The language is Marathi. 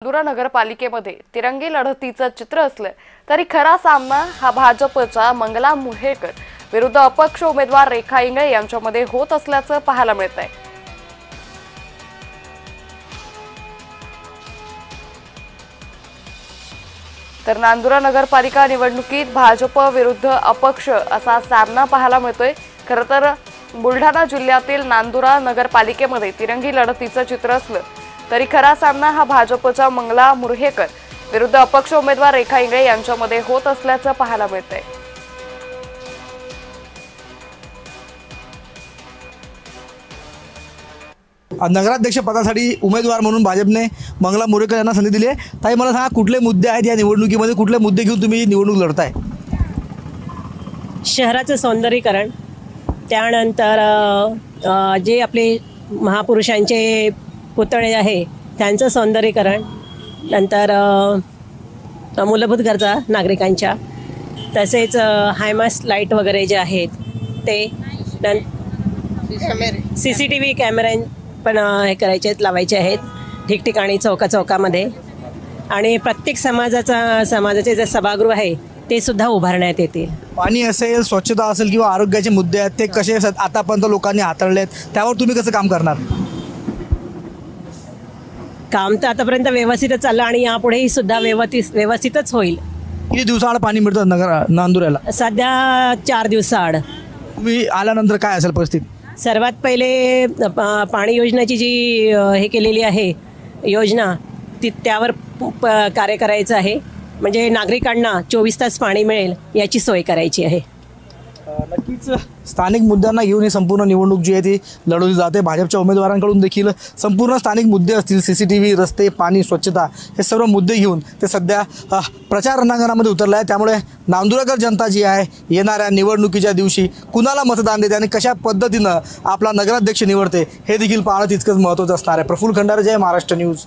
नांदुरा नगरपालिकेमध्ये तिरंगी लढतीचं चित्र असलं तरी खरा सामना हा भाजपच्या मंगला मुर्हेकर विरुद्ध अपक्ष उमेदवार रेखा इंगळे यांच्यामध्ये होत असल्याचं पाहायला मिळतंय। तर नांदुरा नगरपालिका निवडणुकीत भाजप विरुद्ध अपक्ष असा सामना पाहायला मिळतोय। खरं तर बुलढाणा जिल्ह्यातील नांदुरा नगरपालिकेमध्ये तिरंगी लढतीचं चित्र असलं तरी खरा सामना हा भाजपच्या मंगला मुर्हेकर विरुद्ध अपक्ष उमेदवार रेखा इंगळे यांच्यामध्ये होत असल्याचं पाहायला मिळतंय। नगराध्यक्ष पदासाठी उमेदवार म्हणून भाजपने मंगला मुर्हेकर यांना संधी दिली आहे। ताई, मला सांगा, कुठले मुद्दे आहेत या निवडणुकीमध्ये, कुठले मुद्दे घेऊन तुम्ही निवडणूक लढताय? शहराचं सौंदर्यीकरण, त्यानंतर जे आपले महापुरुषांचे पुतळे आहे त्यांचं सौंदर्यीकरण, नंतर मूलभूत गरजा नागरिकांच्या, तसेच हायमास्ट लाईट वगैरे जे आहेत ते, CCTV कॅमेरे पण हे करायचे आहेत, लावायचे आहेत ठिकठिकाणी चौकामध्ये, आणि प्रत्येक समाजाचे जे सभागृह आहे ते सुद्धा उभारण्यात येतील। पाणी असेल, स्वच्छता असेल किंवा आरोग्याचे मुद्दे आहेत ते कसे आतापर्यंत लोकांनी हाताळले आहेत, त्यावर तुम्ही कसं काम करणार? काम तर आतापर्यंत व्यवस्थितच चाललं आणि यापुढेही सुद्धा व्यवस्थितच होईल। किती दिवसाआड पाणी मिळतं नांदुऱ्याला? सध्या 4 दिवसाआड। तुम्ही आल्यानंतर काय असेल परिस्थिती? सर्वात पहिले पाणी योजनेची जी हे केलेली आहे योजना, त्यावर कार्य करायचं आहे, म्हणजे नागरिकांना 24 तास पाणी मिळेल याची सोय करायची आहे। नक्कीच स्थानिक मुद्द्यांना घेऊन ही संपूर्ण निवडणूक जी आहे ती लढवली जाते। भाजपच्या उमेदवारांकडून देखील संपूर्ण स्थानिक मुद्दे असतील, CCTV, रस्ते, पाणी, स्वच्छता, हे सर्व मुद्दे घेऊन ते सध्या प्रचार रणांगणामध्ये उतरले आहे। त्यामुळे नांदुराकर जनता जी आहे येणाऱ्या निवडणुकीच्या दिवशी कुणाला मतदान देते आणि कशा पद्धतीनं आपला नगराध्यक्ष निवडते हे देखील पाहणं तितकंच महत्त्वाचं असणार आहे। प्रफुल्ल खंडारे, जय महाराष्ट्र न्यूज।